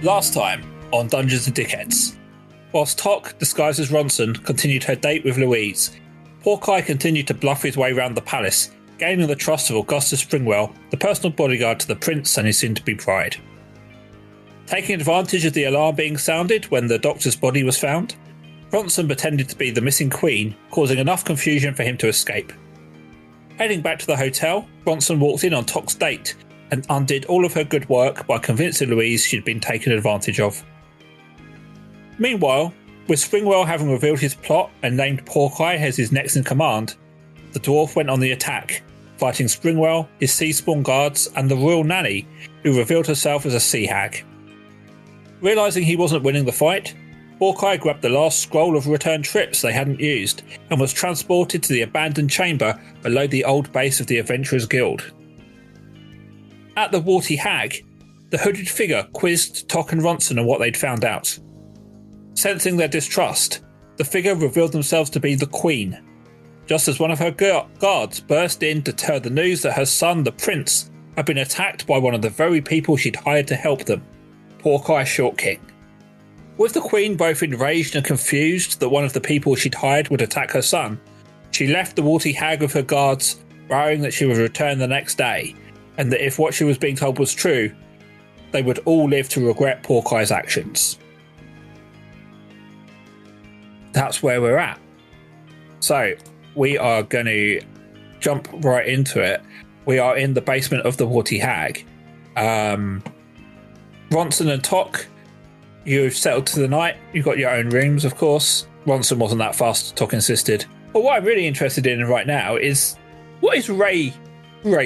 Last time on Dungeons and Dickheads. Whilst Tok, disguised as Ronson, continued her date with Louise, Porkeye continued to bluff his way around the palace, gaining the trust of Augustus Springwell, the personal bodyguard to the prince and his soon-to-be bride. Taking advantage of the alarm being sounded when the doctor's body was found, Ronson pretended to be the missing queen, causing enough confusion for him to escape. Heading back to the hotel, Ronson walked in on Tok's date and undid all of her good work by convincing Louise she'd been taken advantage of. Meanwhile, with Springwell having revealed his plot and named Porkeye as his next in command, the dwarf went on the attack, fighting Springwell, his sea spawn guards, and the royal nanny, who revealed herself as a sea hag. Realising he wasn't winning the fight, Porkeye grabbed the last scroll of return trips they hadn't used and was transported to the abandoned chamber below the old base of the Adventurers Guild. At the Warty Hag, the hooded figure quizzed Tok and Ronson on what they'd found out. Sensing their distrust, the figure revealed themselves to be the Queen, just as one of her guards burst in to tell the news that her son, the Prince, had been attacked by one of the very people she'd hired to help them, Porkeye Short King. With the Queen both enraged and confused that one of the people she'd hired would attack her son, she left the Warty Hag with her guards, vowing that she would return the next day, and that if what she was being told was true, they would all live to regret Porkeye's actions. That's where we're at. So, we are going to jump right into it. We are in the basement of the Warty Hag. Ronson and Tok, you've settled to the night. You've got your own rooms, of course. Ronson wasn't that fast, Tok insisted. But what I'm really interested in right now is, what is Ray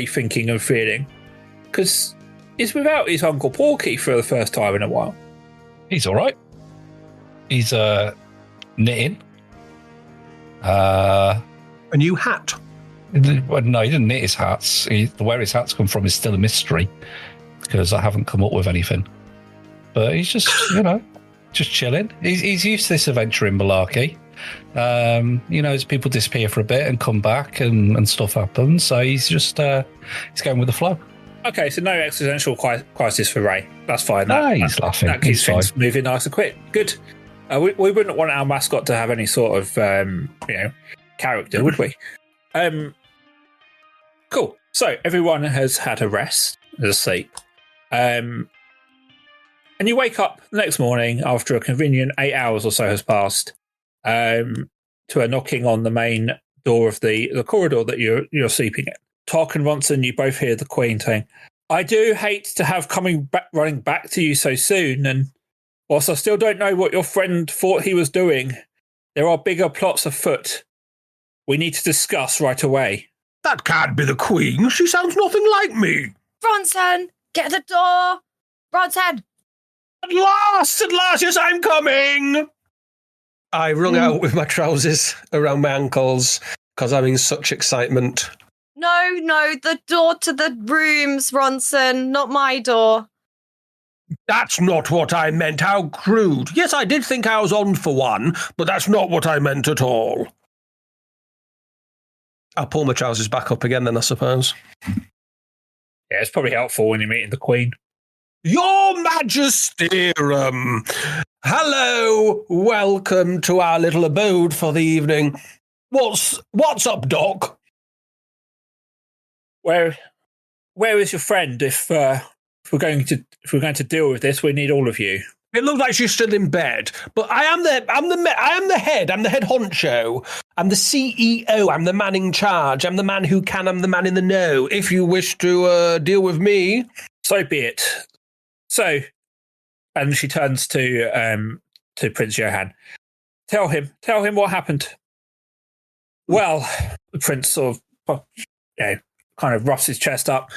thinking and feeling? Because he's without his Uncle Porky for the first time in a while. He's all right. He's knitting. A new hat. Well, no, he didn't knit his hats. Where his hats come from is still a mystery because I haven't come up with anything. But he's just, just chilling. He's used to this adventuring malarkey. As people disappear for a bit and come back and stuff happens. So he's just he's going with the flow. Okay, so no existential crisis for Ray. That's fine. He's laughing. That keeps things moving nice and quick. Good. We wouldn't want our mascot to have any sort of character, would we? Cool. So everyone has had a rest, a sleep. And you wake up the next morning after a convenient 8 hours or so has passed, to a knocking on the main door of the corridor that you're sleeping in. Tok and Ronson, you both hear the Queen saying, "I do hate to have running back to you so soon, and whilst I still don't know what your friend thought he was doing, there are bigger plots afoot. We need to discuss right away." That can't be the Queen. She sounds nothing like me. Ronson, get the door. Ronson. At last, yes, I'm coming. I wrung out with my trousers around my ankles because I'm in such excitement. No, the door to the rooms, Ronson, not my door. That's not what I meant. How crude. Yes, I did think I was on for one, but that's not what I meant at all. I'll pull my trousers back up again then, I suppose. Yeah, it's probably helpful when you're meeting the Queen. Your Majesty, hello, welcome to our little abode for the evening. What's up, Doc? Where is your friend? If we're going to deal with this, we need all of you. It looks like she's still in bed, but I'm the head. I'm the head honcho. I'm the CEO. I'm the man in charge. I'm the man who can. I'm the man in the know. If you wish to deal with me, so be it. So, and she turns to Prince Johann. Tell him what happened. Well, the prince sort of, kind of roughs his chest up.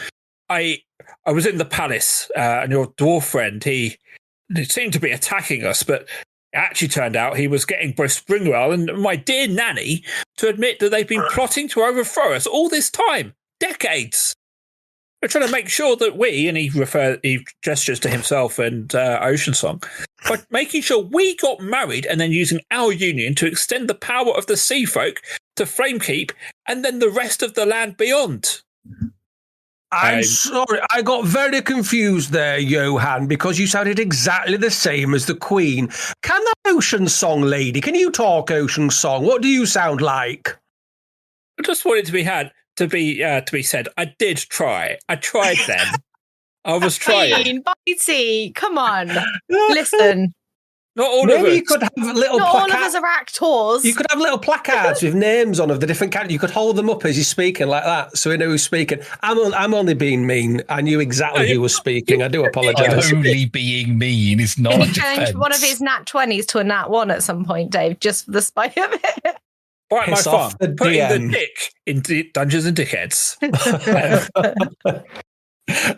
I was in the palace, and your dwarf friend, he seemed to be attacking us, but it actually turned out he was getting both Springwell and my dear nanny to admit that they've been plotting to overthrow us all this time, decades. We're trying to make sure that we, and he gestures to himself and Ocean Song, by making sure we got married and then using our union to extend the power of the sea folk to Flamekeep and then the rest of the land beyond. I'm sorry, I got very confused there, Johan, because you sounded exactly the same as the Queen. Can the Ocean Song lady, can you talk Ocean Song? What do you sound like? I just wanted to be said. I did try. I tried then. I was trying. Bitey, come on. Listen. Not all Maybe of us. you could have little Not all of us are actors. You could have little placards with names on of the different characters. You could hold them up as you're speaking like that, so we know who's speaking. I'm only being mean. I knew exactly who was speaking. I do apologise. Only being mean is not Can a you change defense. one of his nat 20s to a nat 1 at some point, Dave, just for the spite of it? Right, my Piss off fun. the Putting DM. the dick in Dungeons and Dickheads.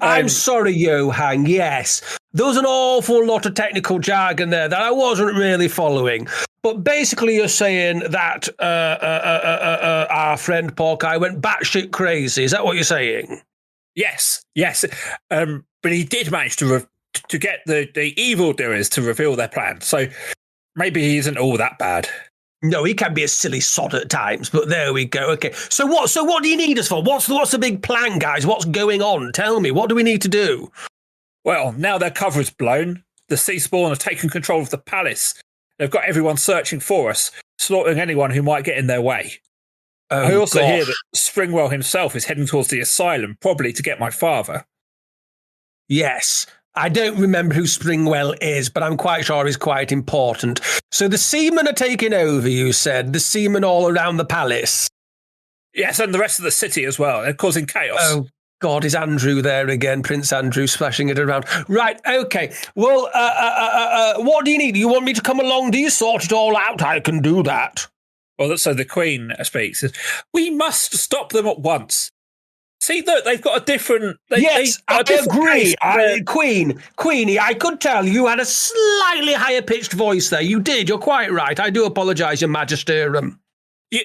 I'm sorry, Johan. Yes, there was an awful lot of technical jargon there that I wasn't really following. But basically, you're saying that our friend Porkeye went batshit crazy. Is that what you're saying? Yes. But he did manage to get the evildoers to reveal their plan. So maybe he isn't all that bad. No, he can be a silly sod at times, but there we go. Okay, so what do you need us for? What's the big plan, guys? What's going on? Tell me, what do we need to do? Well, now their cover is blown. The sea spawn have taken control of the palace. They've got everyone searching for us, slaughtering anyone who might get in their way. I also hear that Springwell himself is heading towards the asylum, probably to get my father. Yes. I don't remember who Springwell is, but I'm quite sure he's quite important. So the seamen are taking over, you said? The seamen all around the palace? Yes, and the rest of the city as well. They're causing chaos. Oh, God, is Andrew there again? Prince Andrew splashing it around. Right, okay. Well, what do you need? You want me to come along? Do you sort it all out? I can do that. Well, so the Queen speaks. We must stop them at once. See, look, they've got a different... Yes, I agree. Queenie, I could tell you had a slightly higher-pitched voice there. You did. You're quite right. I do apologise, Your Majesty.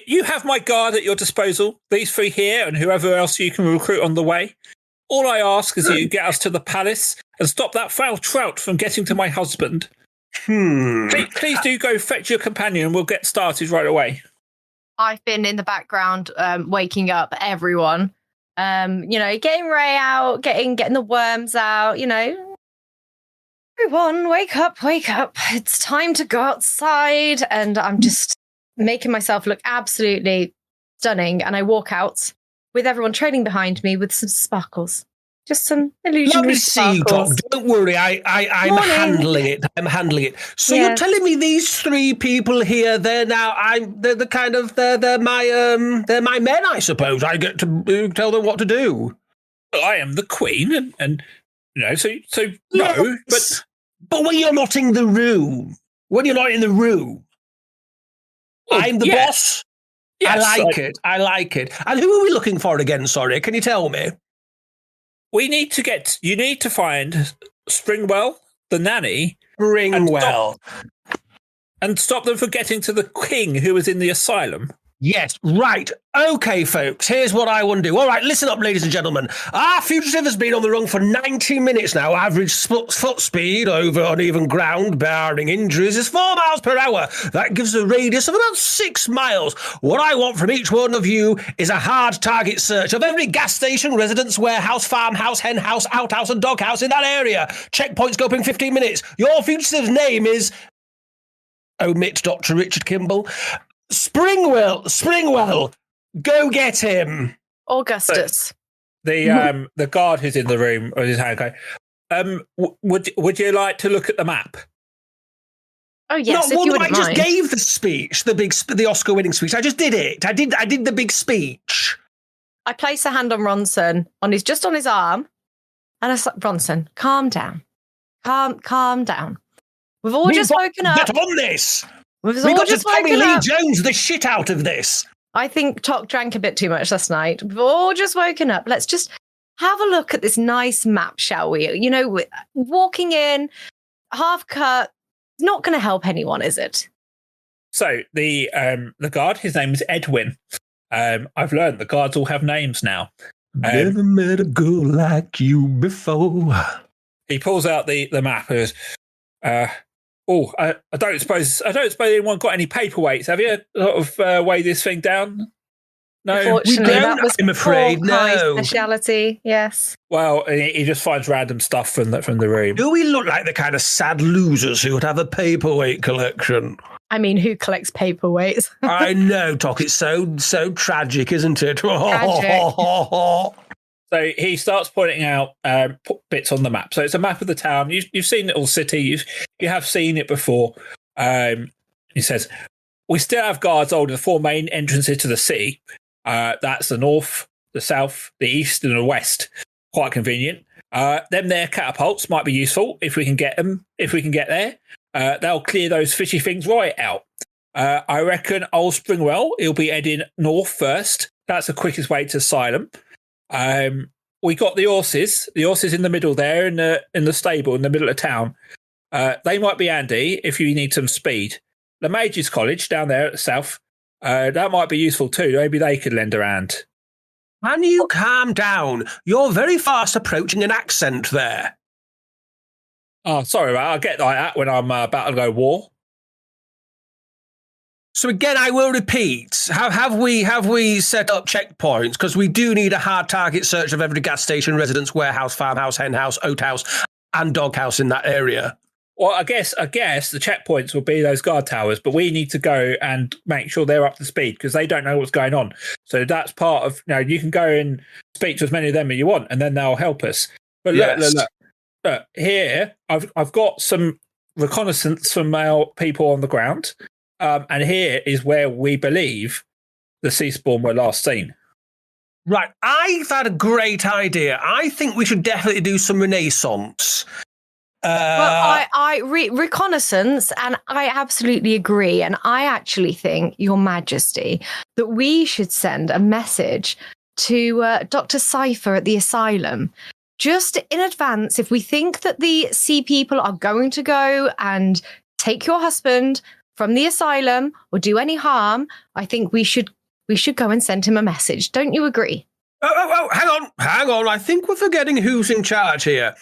You have my guard at your disposal. These three here and whoever else you can recruit on the way. All I ask is you get us to the palace and stop that foul trout from getting to my husband. Please do go fetch your companion and we'll get started right away. I've been in the background waking up everyone. Getting Ray out, getting the worms out, Everyone, wake up. It's time to go outside. And I'm just making myself look absolutely stunning. And I walk out with everyone trailing behind me with some sparkles. Just some illusionary sparkles. Don't worry, I'm handling it. So You're telling me these three people here, they're my men, I suppose. I get to tell them what to do. Well, I am the Queen, and so yes. No, but when you're not in the room, I'm the boss. Yes, I like it. And who are we looking for again? Sorry, can you tell me? You need to find Springwell, the nanny. And stop them from getting to the king who is in the asylum. Yes, right. Okay, folks, here's what I want to do. All right, listen up, ladies and gentlemen. Our fugitive has been on the run for 90 minutes now. Average foot speed over uneven ground, barring injuries, is 4 miles per hour. That gives a radius of about 6 miles. What I want from each one of you is a hard target search of every gas station, residence, warehouse, farmhouse, hen house, outhouse, and doghouse in that area. Checkpoint scoping 15 minutes. Your fugitive's name is... Omit Dr. Richard Kimball. Springwell, go get him. Augustus. So, the guard who's in the room, or his hand guy, would you like to look at the map? Oh yes, I just gave the speech, the Oscar-winning speech. I just did it. I did the big speech. I place a hand on Ronson, on his arm, and I said, "Ronson, calm down, calm down. We've all just woken up. Get on this. We've got to Tommy Lee Jones the shit out of this. I think Tok drank a bit too much last night. We've all just woken up. Let's just have a look at this nice map, shall we? Walking in, half cut, not going to help anyone, is it? So the guard, his name is Edwin. I've learned the guards all have names now. Never met a girl like you before. He pulls out the map and goes, I don't suppose anyone got any paperweights, have you? Sort of weigh this thing down? No. Unfortunately, We don't, that was I'm afraid, Porkeye's no. speciality. Yes. Well, he just finds random stuff from the room. Do we look like the kind of sad losers who would have a paperweight collection? I mean, who collects paperweights? I know, Toc. It's so tragic, isn't it? Tragic. So he starts pointing out bits on the map. So it's a map of the town. You've seen Little City. You have seen it before. He says, we still have guards holding the 4 main entrances to the city. That's the north, the south, the east, and the west. Quite convenient. Them there catapults might be useful if we can get them. If we can get there, they'll clear those fishy things right out. I reckon Old Springwell, he'll be heading north first. That's the quickest way to Asylum. We got the horses in the middle there in the stable in the middle of town. They might be handy if you need some speed. The Mages College down there at the south, that might be useful too. Maybe they could lend a hand. Can you calm down? You're very fast approaching an accent there. Oh, sorry, I get like that when I'm about to go war. So again, I will repeat: have we set up checkpoints? Because we do need a hard target search of every gas station, residence, warehouse, farmhouse, hen house, oat house, and dog house in that area. Well, I guess the checkpoints will be those guard towers, but we need to go and make sure they're up to speed because they don't know what's going on. So that's part of. You can go and speak to as many of them as you want, and then they'll help us. But look, here I've got some reconnaissance from our people on the ground. And here is where we believe the sea spawn were last seen. Right, I've had a great idea. I think we should definitely do some Renaissance. Well, reconnaissance, and I absolutely agree. And I actually think, Your Majesty, that we should send a message to Dr. Cypher at the asylum. Just in advance, if we think that the sea people are going to go and take your husband from the asylum or do any harm, I think we should go and send him a message. Don't you agree? Oh, hang on. I think we're forgetting who's in charge here.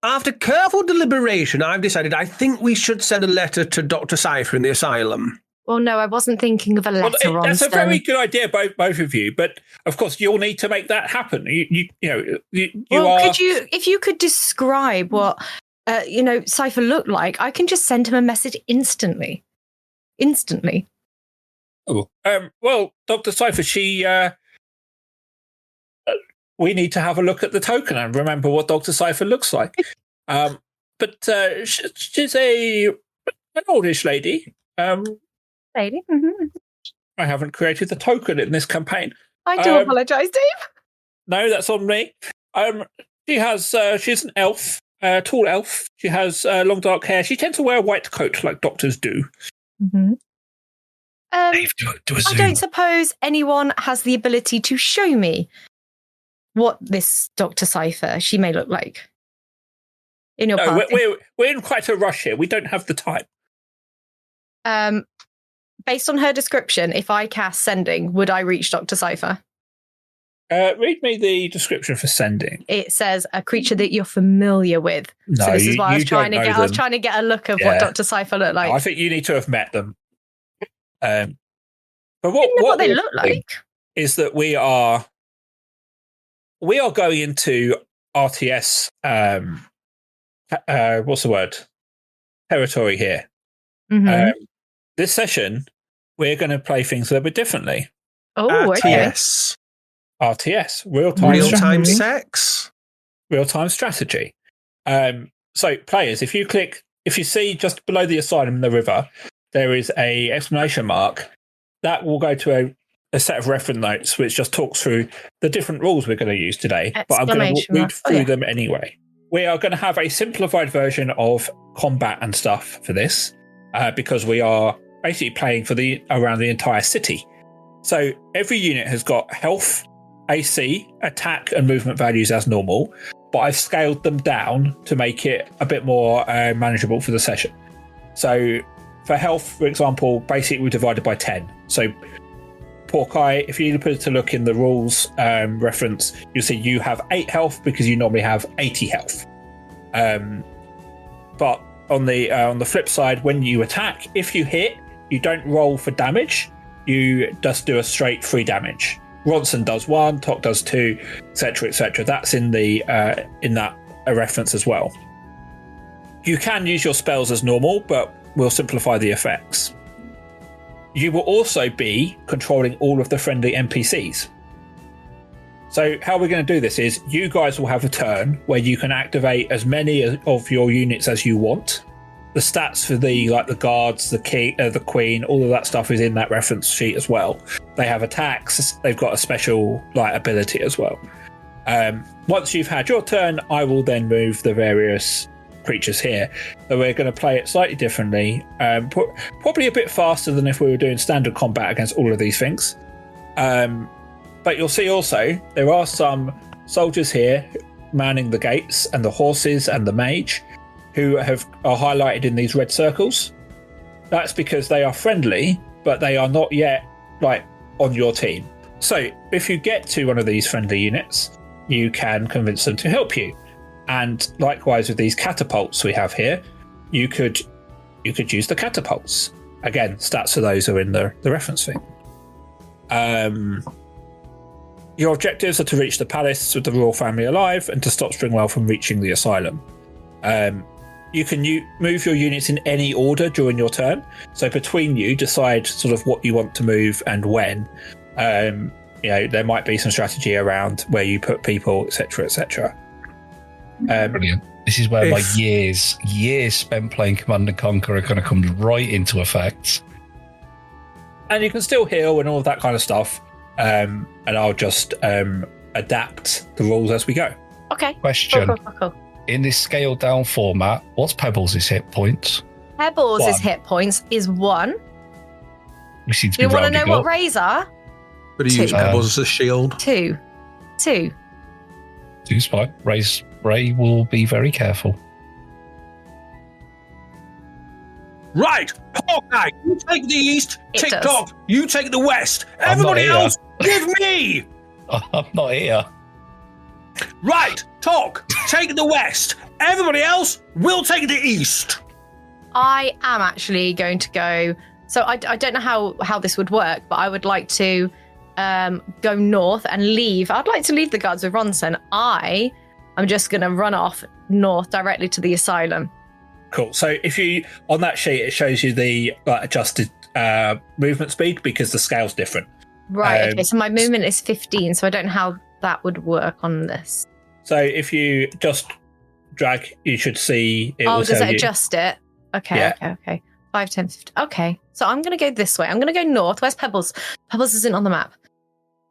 After careful deliberation, I've decided I think we should send a letter to Dr. Cypher in the asylum. Well, no, I wasn't thinking of a letter. Well, that's a very good idea, both of you. But of course, you'll need to make that happen. You Could you, if you could describe what Cypher looked like? I can just send him a message instantly. Oh, well, Dr. Cypher, we need to have a look at the token and remember what Dr. Cypher looks like. But she's an oldish lady. Lady. Mm-hmm. I haven't created the token in this campaign. I do apologise, Dave. No, that's on me. She's an elf, tall elf. She has long dark hair. She tends to wear a white coat like doctors do. Mm-hmm. Dave, do a zoom. I don't suppose anyone has the ability to show me what this Dr. Cypher she may look like in your party. We're in quite a rush here. We don't have the time. Based on her description, if I cast sending, would I reach Dr. Cypher? Read me the description for sending. It says a creature that you're familiar with. No, so this is why I was trying to get. them. I was trying to get a look of what Dr. Cypher looked like. I think you need to have met them. But what they look like is that we are going into RTS. What's the word? Territory here. Mm-hmm. This session, we're going to play things a little bit differently. Oh, okay. RTS, real-time sex, real-time strategy. So, players, if you see just below the asylum in the river, there is a exclamation mark that will go to a set of reference notes, which just talks through the different rules we're going to use today. But I'm going to read through them anyway. We are going to have a simplified version of combat and stuff for this, because we are basically playing for around the entire city. So every unit has got health, AC, attack, and movement values as normal, but I've scaled them down to make it a bit more manageable for the session. So for health, for example, basically we divided by 10. So Porkeye, if you put to look in the rules reference, you'll see you have 8 health because you normally have 80 health. But on the flip side, when you attack, if you hit, you don't roll for damage. you just do a straight 3 damage. Ronson does 1, Tok does 2, etc., etc. That's in the in that reference as well. You can use your spells as normal, but we'll simplify the effects. You will also be controlling all of the friendly NPCs. So how we're going to do this is you guys will have a turn where you can activate as many of your units as you want. The stats for the guards, the king, the queen, all of that stuff is in that reference sheet as well. They have attacks. They've got a special ability as well. Once you've had your turn, I will then move the various creatures here. So we're going to play it slightly differently, probably a bit faster than if we were doing standard combat against all of these things. But you'll see also there are some soldiers here manning the gates and the horses and the mage who are highlighted in these red circles. That's because they are friendly, but they are not yet on your team. So if you get to one of these friendly units, you can convince them to help you. And likewise with these catapults we have here, you could use the catapults. Again, stats for those are in the reference thing. Your objectives are to reach the palace with the royal family alive and to stop Springwell from reaching the asylum. You can move your units in any order during your turn. So between you, decide sort of what you want to move and when. There might be some strategy around where you put people, etc., etc. Brilliant. This is where my years spent playing Command and Conquer are going to come right into effect. And you can still heal and all of that kind of stuff. And I'll just adapt the rules as we go. Okay. Question. Cool. In this scaled down format, what's Pebbles' hit points? Pebbles' hit points is 1. We seem to Do you be want to know rounding what up. Ray's are? But he used Pebbles as a shield. 2. 2. 2's fine. Ray will be very careful. Right, Porkeye, you take the east. TikTok, you take the west. I'm Everybody else, give me. I'm not here. Right, Tok, take the west. Everybody else will take the east. I am actually going to go. So I don't know how this would work, but I would like to go north and leave. I'd like to leave the guards with Ronson. I'm just going to run off north directly to the asylum. Cool. So if you, on that sheet, it shows you the adjusted movement speed because the scale's different. Right. Okay. So my movement is 15, so I don't know how that would work on this. So if you just drag, you should see it. Does it adjust it? Okay. Yeah. Okay. 5, 10, 15. Okay. So I'm going to go this way. I'm going to go north. Where's Pebbles? Pebbles isn't on the map.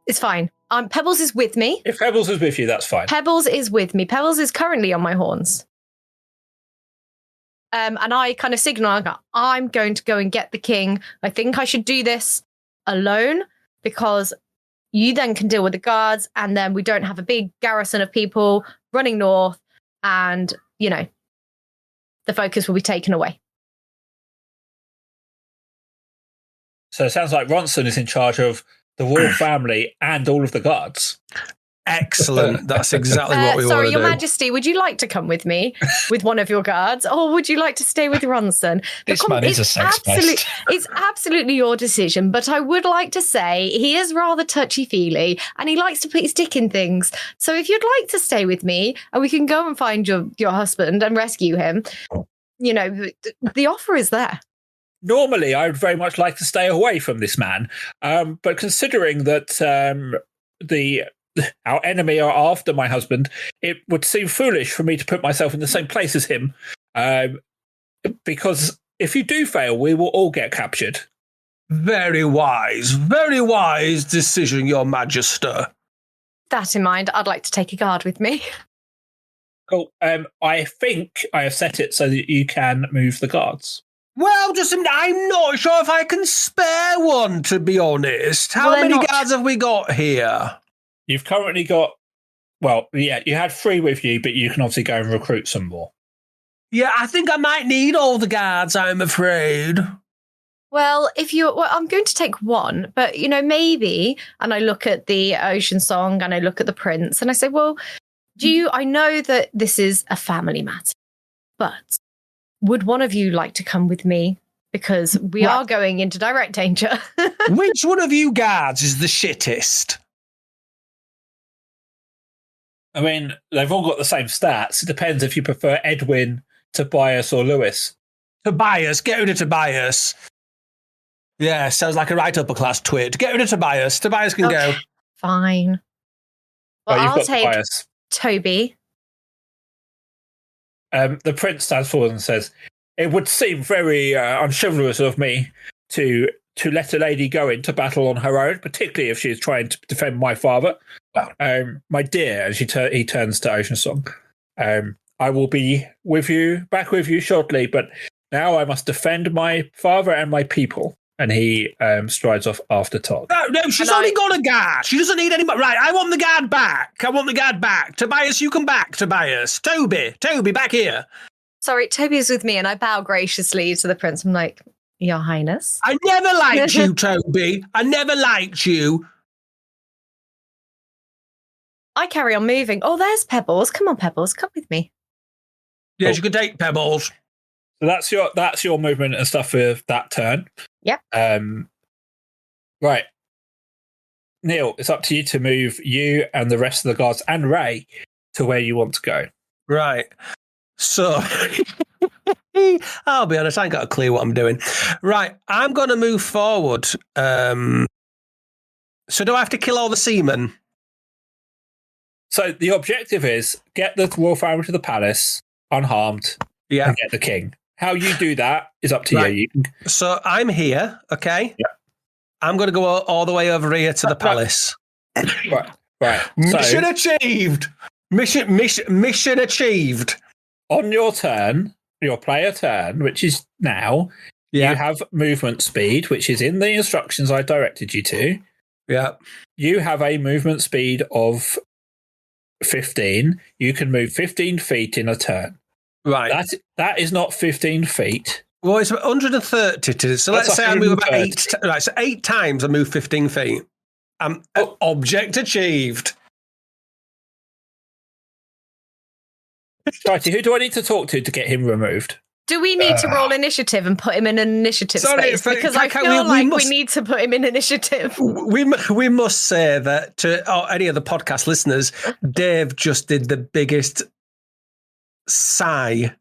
It's fine. Pebbles is with me. If Pebbles is with you, that's fine. Pebbles is with me. Pebbles is currently on my horns. And I kind of signal, I'm going to go and get the king. I think I should do this alone because you then can deal with the guards and then we don't have a big garrison of people running north and, the focus will be taken away. So it sounds like Ronson is in charge of the royal family and all of the guards. Excellent. That's exactly what we want to do. Sorry, Your Majesty, would you like to come with me with one of your guards or would you like to stay with Ronson? This man is a sex pest. It's absolutely your decision, but I would like to say he is rather touchy-feely and he likes to put his dick in things. So if you'd like to stay with me and we can go and find your husband and rescue him, the offer is there. Normally, I would very much like to stay away from this man, but considering that our enemy are after my husband, it would seem foolish for me to put myself in the same place as him, because if you do fail, we will all get captured. Very wise decision, Your Majesty. That in mind, I'd like to take a guard with me. Cool. I think I have set it so that you can move the guards. Well, I'm not sure if I can spare one, to be honest. How many guards have we got here? You've currently got, you had 3 with you, but you can obviously go and recruit some more. Yeah, I think I might need all the guards, I'm afraid. Well, I'm going to take 1, but, maybe, and I look at the Ocean Song and I look at the Prince and I say, well, I know that this is a family matter, but would one of you like to come with me? because we are going into direct danger. Which one of you guards is the shittest? I mean, they've all got the same stats. It depends if you prefer Edwin, Tobias, or Lewis. Tobias. Get rid of Tobias. Yeah, sounds like a right upper class twit. Get rid of Tobias. Tobias can go. Fine. Well, You've I'll got take Tobias. Toby. The prince stands forward and says, "It would seem very unchivalrous of me to let a lady go into battle on her own, particularly if she is trying to defend my father. My dear," and he turns to Ocean Song, "I will be back with you shortly, but now I must defend my father and my people." And he strides off after Todd. No, she's only got a guard. She doesn't need any more. Right, I want the guard back. Tobias, you come back, Tobias. Toby, back here. Sorry, Toby is with me, and I bow graciously to the prince. I'm like, Your Highness. I never liked you, Toby. I never liked you. I carry on moving. Oh, there's Pebbles. Come on, Pebbles. Come with me. Yes, you can take Pebbles. So that's your movement and stuff for that turn. Yep. Right. Neil, it's up to you to move you and the rest of the guards and Ray to where you want to go. Right. So, I'll be honest, I ain't got a clue what I'm doing. Right, I'm going to move forward. So do I have to kill all the seamen? So the objective is get the royal family to the palace unharmed and get the king. How you do that is up to you. So I'm here, okay? Yeah. I'm going to go all the way over here to the palace. Right. Mission achieved. Mission achieved. On your turn, your player turn, which is now, you have movement speed, which is in the instructions I directed you to. Yeah. You have a movement speed of 15. You can move 15 feet in a turn. Right. That is not 15 feet. Well, it's 130. So let's say I move about 8. Right, so 8 times I move 15 feet. Object achieved. Righty, who do I need to talk to get him removed? Do we need to roll initiative and put him in an initiative space? Because I feel we need to put him in initiative. We must say that to any of the podcast listeners, Dave just did the biggest sigh,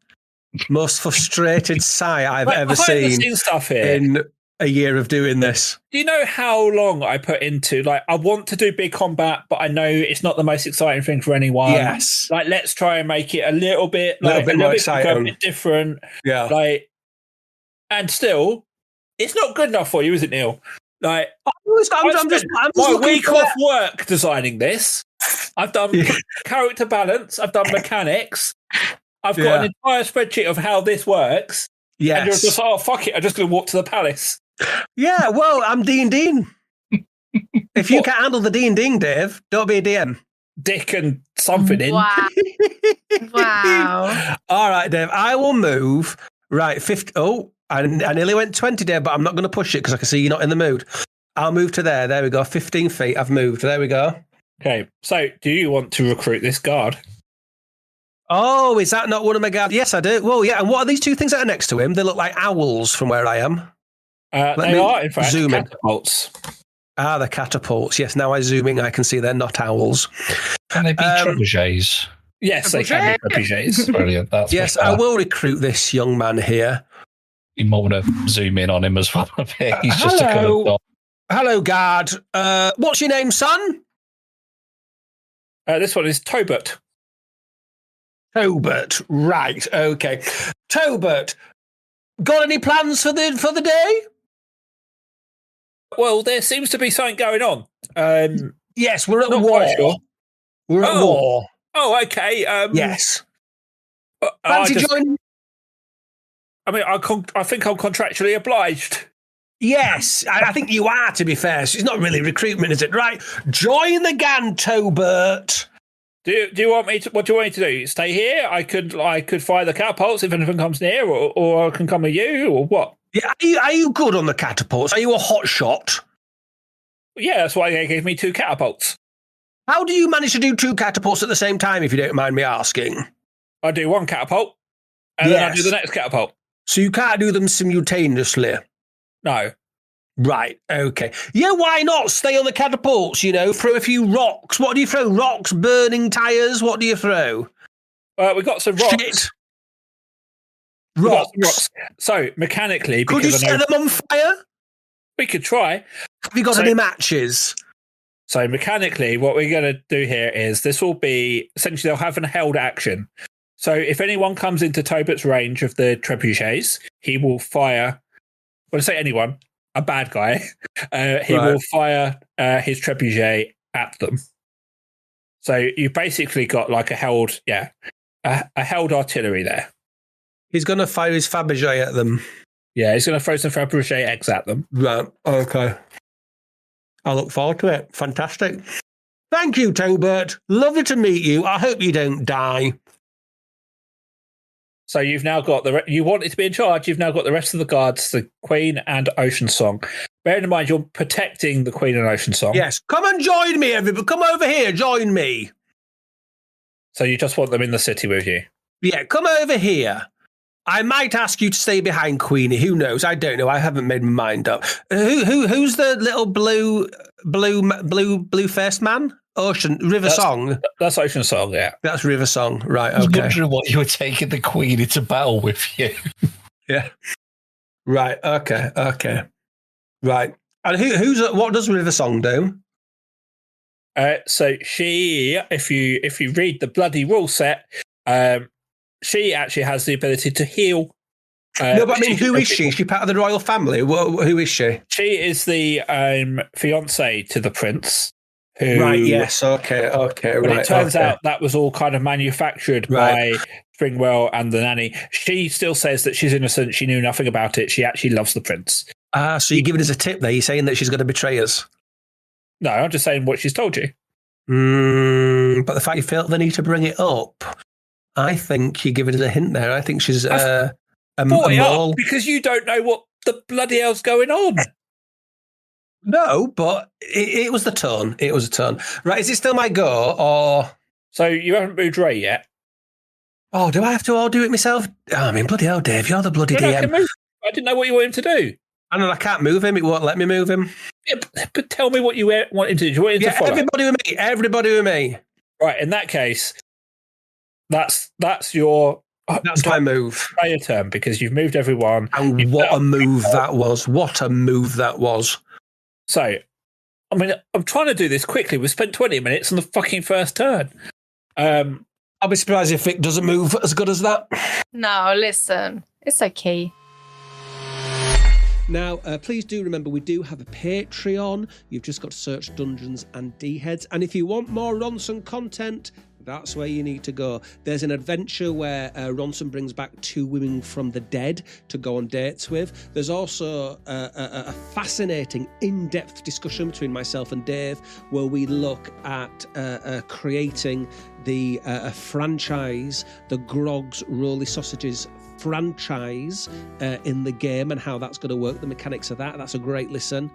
most frustrated sigh I've ever seen stuff here. In a year of doing this. Do you know how long I put into, I want to do big combat, but I know it's not the most exciting thing for anyone. Yes. Let's try and make it a little bit more exciting. A bit different. Yeah. And still, it's not good enough for you, is it, Neil? I'm just my week off work designing this. I've done character balance. I've done mechanics. I've got an entire spreadsheet of how this works. Yes. And you're just, oh, fuck it. I'm just going to walk to the palace. Yeah, well, I'm D&D. If you can't handle the D&D, Dave, don't be a DM. Dick and something in. Wow. Wow. All right, Dave, I will move. Right, 50. Oh, I nearly went 20, Dave, but I'm not going to push it because I can see you're not in the mood. I'll move to there. There we go. 15 feet. I've moved. There we go. Okay, so do you want to recruit this guard? Oh, is that not one of my guards? Yes, I do. Well, yeah. And what are these 2 things that are next to him? They look like owls from where I am. They are, in fact, catapults. The catapults. Yes, now I zoom in, I can see they're not owls. Can they be trebuchets? Yes, they can be trebuchets. Brilliant. Yes, I will recruit this young man here. You might want to zoom in on him as well a bit. He's just a kind of dog. Hello, guard. What's your name, son? This one is Tobert. Tobert, right? Okay, Tobert. Got any plans for the day? Well, there seems to be something going on. Yes, we're at war. Sure. We're at war. Oh, okay. Yes. Fancy joining? I mean, I think I'm contractually obliged. Yes, I think you are, to be fair. So it's not really recruitment, is it? Right. Join the gang, Tobert. Do you want me to? What do you want me to do? Stay here? I could fire the catapults if anything comes near, or I can come with you, or what? Yeah, are you good on the catapults? Are you a hot shot? Yeah, that's why they gave me 2 catapults. How do you manage to do 2 catapults at the same time, if you don't mind me asking? I do 1 catapult, and then I do the next catapult. So you can't do them simultaneously? No. Right, okay. Yeah, why not? Stay on the catapults, throw a few rocks. What do you throw? Rocks, burning tyres? What do you throw? We've got some rocks. Shit. Rocks. So, mechanically... Could you set them on fire? We could try. Have you got any matches? So, mechanically, what we're going to do here is this will be... Essentially, they'll have an held action. So, if anyone comes into Tobert's range of the trebuchets, he will fire... When I say anyone... a bad guy, he will fire his trebuchet at them. So you basically got like a held artillery there. He's going to fire his Fabergé at them. Yeah, he's going to throw some Fabergé eggs at them. Right, okay. I look forward to it. Fantastic. Thank you, Tobert. Lovely to meet you. I hope you don't die. So you've now got you wanted to be in charge. You've now got the rest of the guards, the Queen and Ocean Song. Bearing in mind, you're protecting the Queen and Ocean Song. Yes, come and join me, everybody. Come over here, join me. So you just want them in the city with you? Yeah, come over here. I might ask you to stay behind, Queenie. Who knows? I don't know. I haven't made my mind up. Who's the little blue faced man? River Song. That's Ocean Song, yeah. That's River Song, right? Okay. I was wondering what you were taking the Queen into battle with you. Yeah. Right. Okay. Right. And what does River Song do? So she, if you read the bloody rule set, she actually has the ability to heal. No, but I mean, who is she? Is she part of the royal family? Who is she? She is the fiancée to the prince. Right, yes, okay, but right. It turns out that was all kind of manufactured by Springwell and the nanny. She still says that she's innocent. She knew nothing about it. She actually loves the prince. So you're giving us a tip there. You're saying that she's going to betray us? No, I'm just saying what she's told you. But the fact you felt the need to bring it up, I think you're giving us a hint there. I think she's a mole. Because you don't know what the bloody hell's going on. No, but it was the tone. It was a tone. Right, is it still my go, or... So you haven't moved Ray yet? Oh, do I have to all do it myself? Oh, I mean, bloody hell, Dave, you're the bloody DM. I can move. I didn't know what you want him to do. I can't move him. It won't let me move him. Yeah, but tell me what you want him to do. Do you want him to follow? Everybody with me. Right, in that case, that's your... That's my move. Player turn, because you've moved everyone. And what a move that was. What a move that was. So, I mean, I'm trying to do this quickly. We spent 20 minutes on the fucking first turn. I'll be surprised if Vic doesn't move as good as that. No, listen. It's okay. Now, please do remember we do have a Patreon. You've just got to search Dungeons and D-Heads. And if you want more Ronson content, that's where you need to go. There's an adventure where Ronson brings back 2 women from the dead to go on dates with. There's also a fascinating, in-depth discussion between myself and Dave where we look at creating the franchise, the Grog's Rolly Sausages franchise in the game and how that's going to work, the mechanics of that. That's a great listen.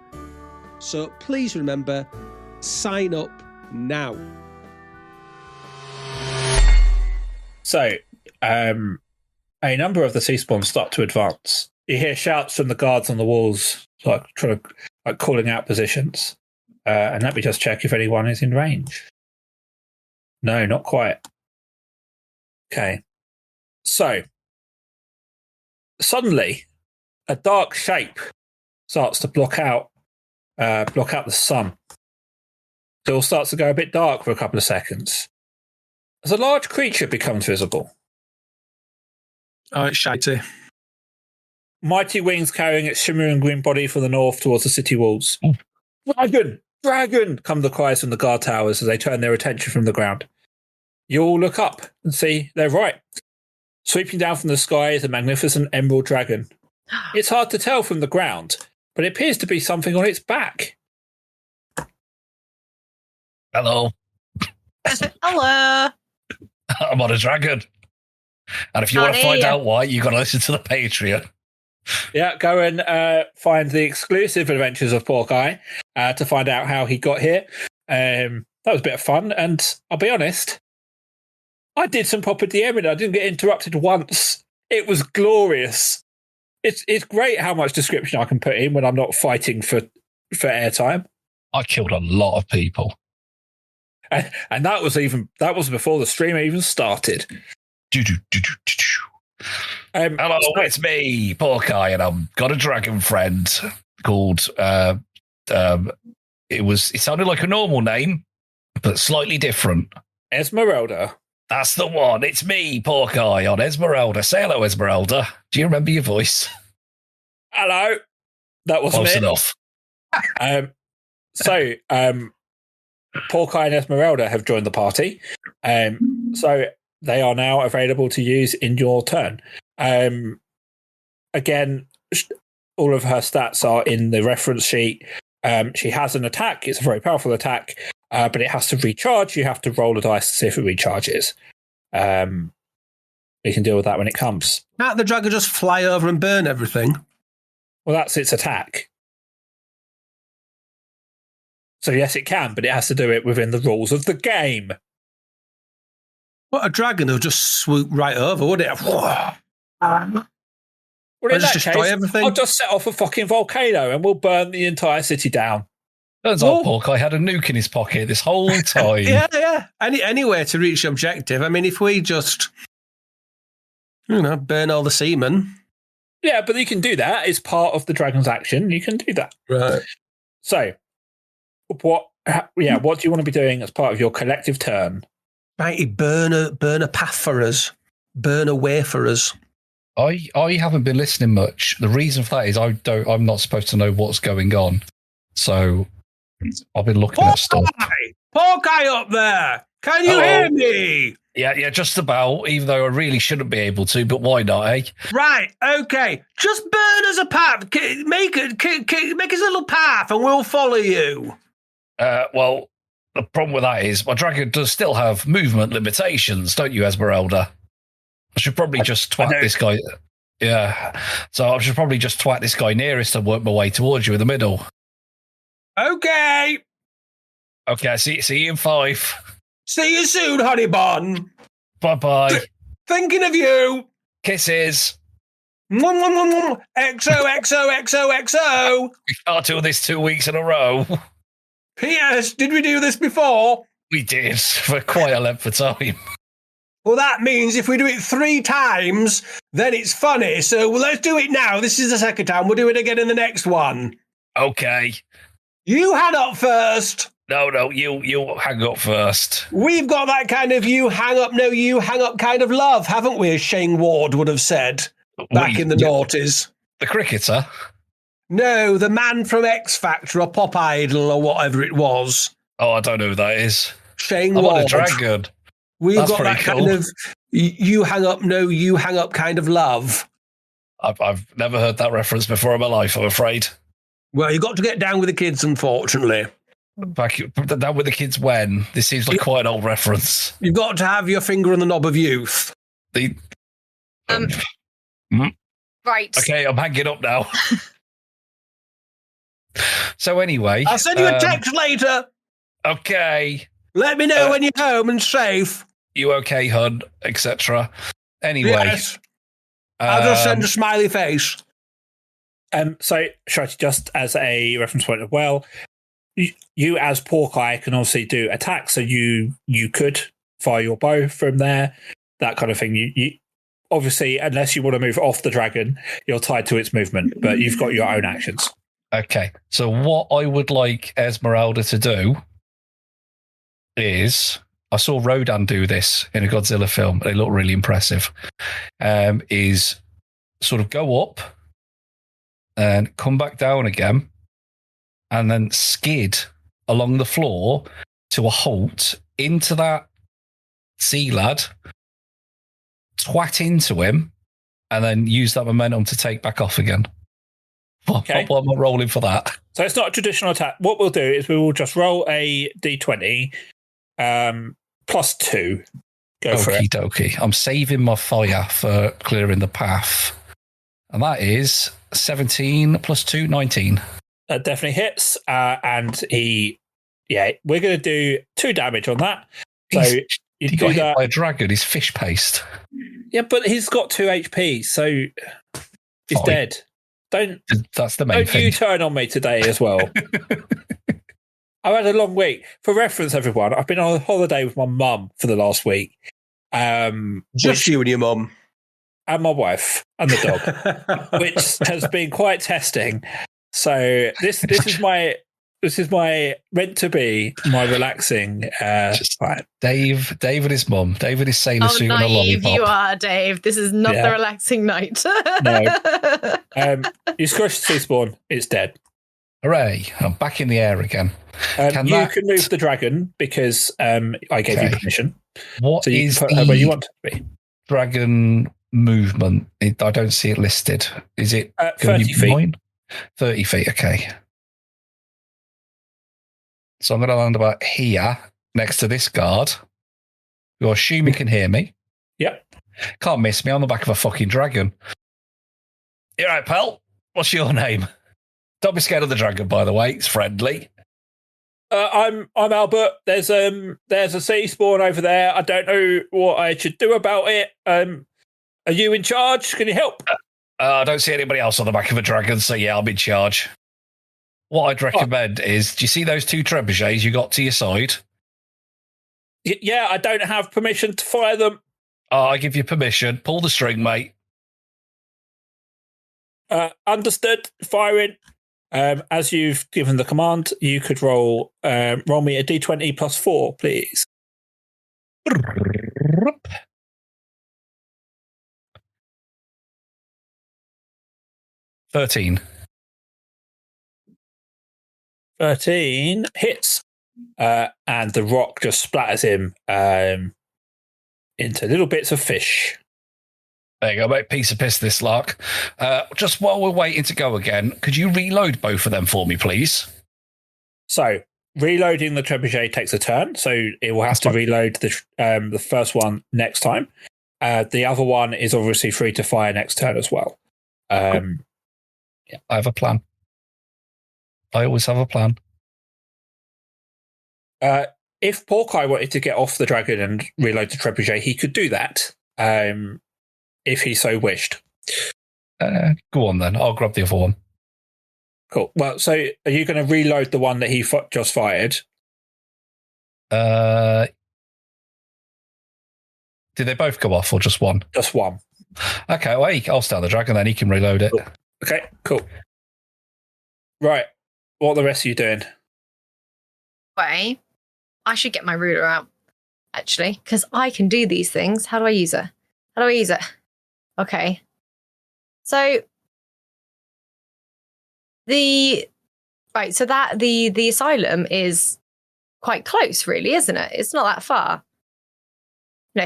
So please remember, sign up now. So, a number of the sea spawns start to advance. You hear shouts from the guards on the walls, calling out positions. And let me just check if anyone is in range. No, not quite. Okay. So, suddenly, a dark shape starts to block out the sun. So it all starts to go a bit dark for a couple of seconds. As a large creature becomes visible. Oh, it's shitey. Mighty wings carrying its shimmering green body from the north towards the city walls. Dragon! Dragon! Come the cries from the guard towers as they turn their attention from the ground. You all look up and see they're right. Sweeping down from the sky is a magnificent emerald dragon. It's hard to tell from the ground, but it appears to be something on its back. Hello. Hello. I'm on a dragon. And if you want to find out why, you've got to listen to the Patreon. Yeah, go and find the exclusive adventures of Porkeye to find out how he got here. That was a bit of fun, and I'll be honest, I did some proper DMing. I didn't get interrupted once. It was glorious. It's great how much description I can put in when I'm not fighting for airtime. I killed a lot of people. And that was before the stream even started. Hello, it's me, Porkeye, and I've got a dragon friend called it sounded like a normal name, but slightly different. Esmeralda. That's the one. It's me, Porkeye, on Esmeralda. Say hello, Esmeralda. Do you remember your voice? Hello. That wasn't Close it. enough. So Porkeye and Esmeralda have joined the party. So they are now available to use in your turn. Again, all of her stats are in the reference sheet. She has an attack. It's a very powerful attack, but it has to recharge. You have to roll a dice to see if it recharges. We can deal with that when it comes. Can't the dragon just fly over and burn everything? Well, that's its attack. So yes, it can, but it has to do it within the rules of the game. What, a dragon will just swoop right over, would it? Well, in just that destroy case, everything? I'll just set off a fucking volcano and we'll burn the entire city down. Turns out Porkeye had a nuke in his pocket this whole time. Yeah. Any way to reach the objective. I mean, if we just, burn all the semen. Yeah, but you can do that. It's part of the dragon's action. You can do that. Right. So, what do you want to be doing as part of your collective turn? Mighty burn a path for us. Burn a way for us. I haven't been listening much. The reason for that is I'm not supposed to know what's going on. So I've been looking at stuff. Porkeye up there! Can you hear me? Yeah, just about, even though I really shouldn't be able to, but why not, eh? Right, okay. Just burn us a path. Make us a little path and we'll follow you. Well, the problem with that is my dragon does still have movement limitations, don't you, Esmeralda? I should probably just twat this guy. Yeah. So I should probably just twat this guy nearest and work my way towards you in the middle. Okay. Okay, see you in 5. See you soon, honey bun. Bye-bye. Thinking of you. Kisses. XO, XO, XO, XO. We can't do this 2 weeks in a row. P.S. Did we do this before? We did, for quite a length of time. Well, that means if we do it 3 times, then it's funny. So let's do it now. This is the second time. We'll do it again in the next one. Okay. You hang up first. No, you hang up first. We've got that kind of you hang up kind of love, haven't we, as Shane Ward would have said back in the noughties. The cricketer? No, the man from X Factor or Pop Idol or whatever it was. Oh, I don't know who that is. Shane I'm Ward. on a dragon. We've That's got that pretty kind cool. of you hang up kind of love. I've never heard that reference before in my life, I'm afraid. Well, you've got to get down with the kids, unfortunately. Down with the kids when? This seems like quite an old reference. You've got to have your finger on the knob of youth. Right. Okay, I'm hanging up now. So anyway. I'll send you a text later. Okay. Let me know when you're home and safe. You okay, hun? Etc. Anyway. Yes. I'll just send a smiley face. So, Shorty, just as a reference point as well, you as Porkeye can obviously do attacks, so you could fire your bow from there, that kind of thing. You obviously, unless you want to move off the dragon, you're tied to its movement, but you've got your own actions. Okay, so what I would like Esmeralda to do is, I saw Rodan do this in a Godzilla film, and it looked really impressive, is sort of go up and come back down again, and then skid along the floor to a halt into that sea lad, twat into him, and then use that momentum to take back off again. Okay. What am I rolling for that? So it's not a traditional attack. What we'll do is we will just roll a d20 plus 2. Go for it. Okie dokie. I'm saving my fire for clearing the path. And that is 17 plus 2, 19. That definitely hits. And we're going to do 2 damage on that. So he got hit by a dragon. He's fish paste. Yeah, but he's got 2 HP. So He's Fine. dead. That's the main Don't thing. you turn on me today as well. I've had a long week. For reference, everyone, I've been on a holiday with my mum for the last week. Just you and your mum. And my wife and the dog, which has been quite testing. So this is my meant to be my relaxing. Right. Dave and his mum. Dave and his sailor suit and a naive lollipop. you are, Dave. This is not the relaxing night. No. You squished sea spawn. It's dead. Hooray! I'm back in the air again. You can move the dragon because I gave you permission. What so you is can put her where you want it to be. Dragon movement? I don't see it listed. Is it 30 feet? 30 feet, okay. So I'm going to land about here, next to this guard. You assume he can hear me. Yep. Can't miss me on the back of a fucking dragon. You right, pal? What's your name? Don't be scared of the dragon, by the way. It's friendly. I'm Albert. There's a sea spawn over there. I don't know what I should do about it. Are you in charge? Can you help? I don't see anybody else on the back of a dragon, so yeah, I'm in charge. What I'd recommend is, do you see those 2 trebuchets you got to your side? Yeah, I don't have permission to fire them. I give you permission. Pull the string, mate. Understood. Firing. As you've given the command, you could roll me a d20 plus 4, please. 13. 13 hits. And the rock just splatters him into little bits of fish. There you go, mate. Piece of piss, this lark. Just while we're waiting to go again, could you reload both of them for me, please? So, reloading the trebuchet takes a turn, so it will have to reload the first one next time. The other one is obviously free to fire next turn as well. Cool. Yeah, I have a plan. I always have a plan. If Porkeye wanted to get off the dragon and reload the trebuchet, he could do that. If he so wished. Go on then. I'll grab the other one. Cool. Well, so are you going to reload the one that he just fired? Did they both go off or just one? Just one. Okay, well, I'll start the dragon then. He can reload it. Cool. Okay, cool. Right. What are the rest of you doing? Wait, I should get my ruler out, actually, because I can do these things. How do I use it? Okay. So the asylum is quite close, really, isn't it? It's not that far.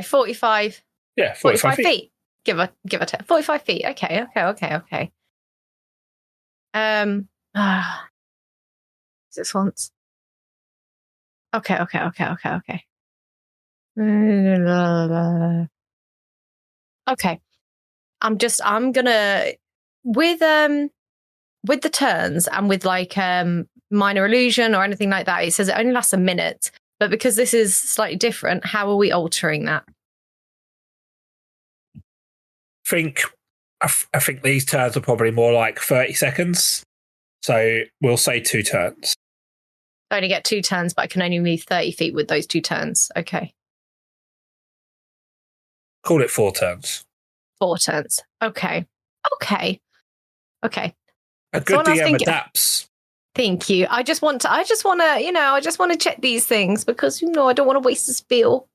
45. Yeah, 45 feet. Give a 45 feet. Okay. This once. Okay. Okay. I'm gonna with the turns and with minor illusion or anything like that, it says it only lasts a minute. But because this is slightly different, how are we altering that? I think these turns are probably more like 30 seconds. So we'll say 2 turns. I only get 2 turns, but I can only move 30 feet with those 2 turns. Okay. Call it 4 turns. 4 turns. Okay. A good DM adapts. Thank you. I just want to check these things because, I don't want to waste a spiel.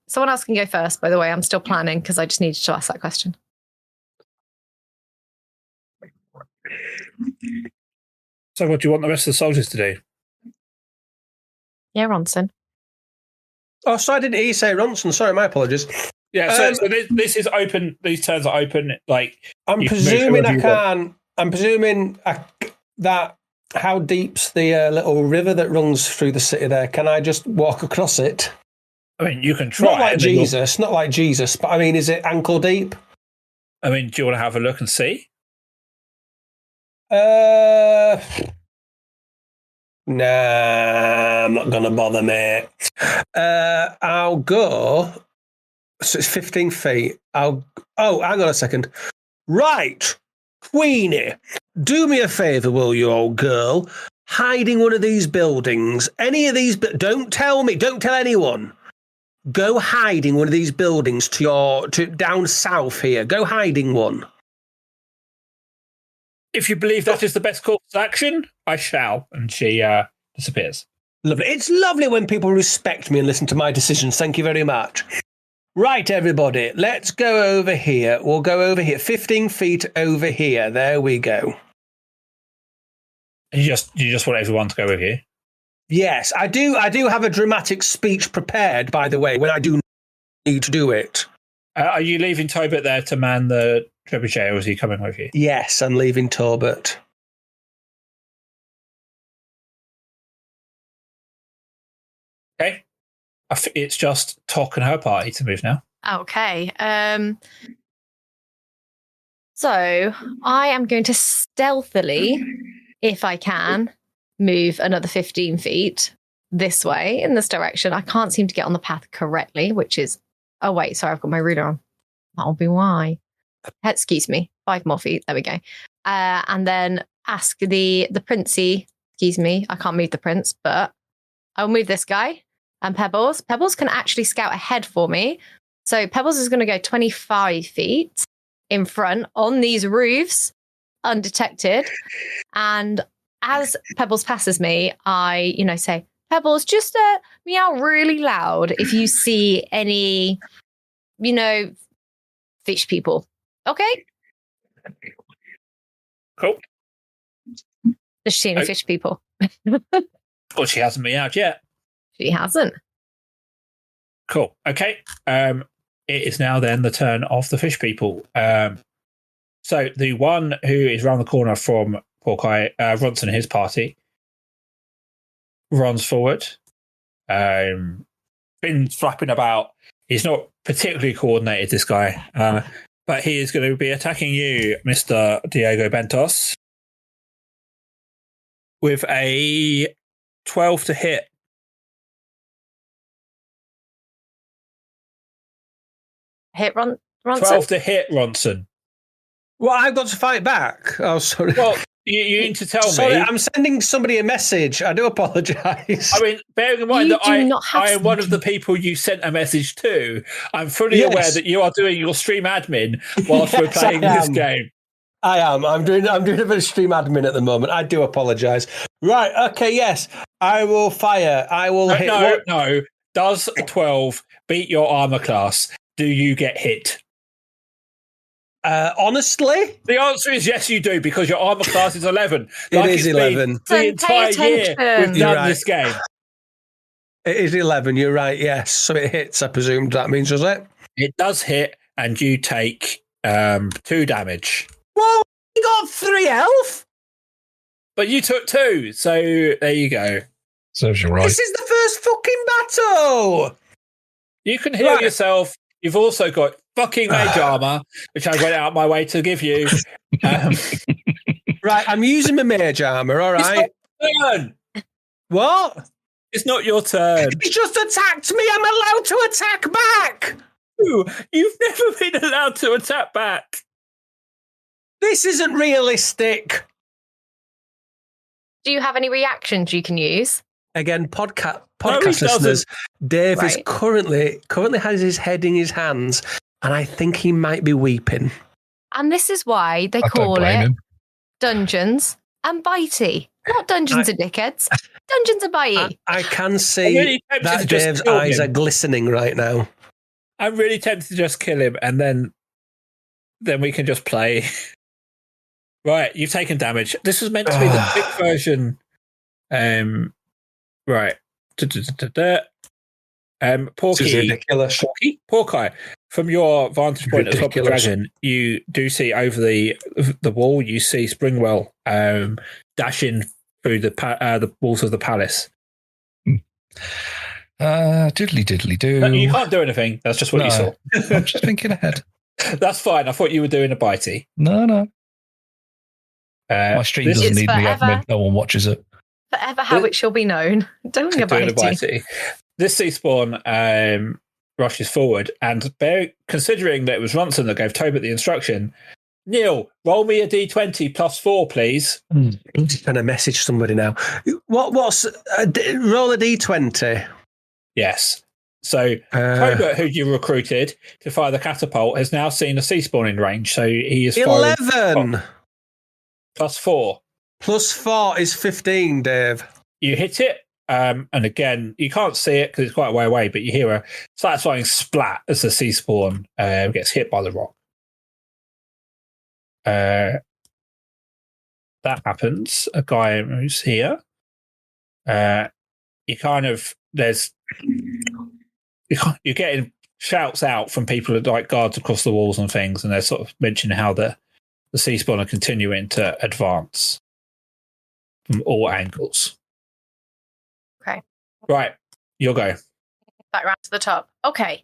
Someone else can go first, by the way. I'm still planning because I just needed to ask that question. So what do you want the rest of the soldiers to do? Yeah, Ronson. Oh, so I didn't hear you say Ronson. Sorry, my apologies. Yeah, so this is open. These turns are open. I'm presuming I can. I'm presuming that how deep's the little river that runs through the city there? Can I just walk across it? I mean, you can try. Not like Jesus, but I mean, is it ankle deep? I mean, do you want to have a look and see? Nah, I'm not going to bother, mate. I'll go So it's 15 feet. Oh, hang on a second. Right, Queenie, do me a favour, will you, old girl? Hiding one of these buildings. Any of these, don't tell me, don't tell anyone. Go hiding one of these buildings to down south here. Go hiding one. If you believe that is the best course of action, I shall. And she disappears. Lovely. It's lovely when people respect me and listen to my decisions. Thank you very much. Right, everybody, let's go over here. We'll go over here, 15 feet over here. There we go. You just want everyone to go with you? Yes, I do have a dramatic speech prepared, by the way, when I do need to do it. Are you leaving Tobit there to man the trebuchet, or is he coming with you? Yes, I'm leaving Torbert. Okay. It's just Tok and her party to move now. Okay. So I am going to stealthily, if I can, move another 15 feet this way in this direction. I can't seem to get on the path correctly, which is... Oh, wait, sorry, I've got my ruler on. That'll be why. Excuse me. 5 more feet. There we go. And then ask the princey, excuse me, I can't move the prince, but I'll move this guy. And Pebbles. Pebbles can actually scout ahead for me. So Pebbles is going to go 25 feet in front on these roofs, undetected. And as Pebbles passes me, I, say, Pebbles, just meow really loud if you see any, fish people. Okay? Cool. Does she see any fish people? Well, she hasn't meowed yet. She hasn't. Cool. Okay. It is now then the turn of the fish people. So the one who is around the corner from Porkeye, Ronson and his party, runs forward. Been flapping about. He's not particularly coordinated, this guy. But he is going to be attacking you, Mr. Diego Bentos, with a 12 to hit. Hit Ronson? 12 to hit Ronson. Well, I've got to fight back. Oh, sorry. Well, you need to tell sorry, me. I'm sending somebody a message. I do apologise. I mean, bearing in mind You that do not have I am one of the people you sent a message to, I'm fully aware that you are doing your stream admin whilst we're playing this game. I am. I'm doing a bit of stream admin at the moment. I do apologise. Right. Okay. Yes. I will fire. I will hit. No. Does 12 beat your armor class? Do you get hit? Honestly, the answer is yes, you do, because your armor class is 11. It is 11. The entire year we've done this game. It is 11. You're right. Yes. So it hits. I presume that means, does it? It does hit, and you take 2 damage. Well, you got 3 health. But you took 2, so there you go. Serves you right. This is the first fucking battle. You can heal yourself. You've also got fucking mage armor, which I went out my way to give you. Right, I'm using my mage armor, all right? It's not your turn. What? It's not your turn. He just attacked me. I'm allowed to attack back. You've never been allowed to attack back. This isn't realistic. Do you have any reactions you can use? Again, podcast doesn't. listeners, Dave is currently has his head in his hands, and I think he might be weeping. And this is why they call it Dungeons and Bitey. Not Dungeons and Dickheads. Dungeons and Bitey. I can see that Dave's eyes are glistening right now. I'm really tempted to just kill him, and then we can just play. Right, you've taken damage. This was meant to be the quick version. Right. Porkeye. From your vantage point at the top of the dragon, you do see over the wall. You see Springwell dashing through the walls of the palace. Diddly diddly do. No, you can't do anything. That's just what you saw. I'm just thinking ahead. That's fine. I thought you were doing a bitey. No. My stream doesn't need me admin. No one watches it. Forever how it shall be known. Don't go bitey. This sea spawn rushes forward, and considering that it was Ronson that gave Tobit the instruction, Neil, roll me a d20 plus 4, please. I'm just trying to message somebody now. What's roll a d20? Yes. So Tobit, who you recruited to fire the catapult, has now seen a sea spawn in range. So he is 11 plus 4. Plus 4 is 15, Dave. You hit it, and again, you can't see it because it's quite a way away, but you hear a satisfying splat as the sea spawn gets hit by the rock. That happens. A guy who's here. You kind of you're getting shouts out from people like guards across the walls and things, and they're sort of mentioning how the sea spawn are continuing to advance from all angles. Okay. Right, you'll go. Back round to the top. Okay.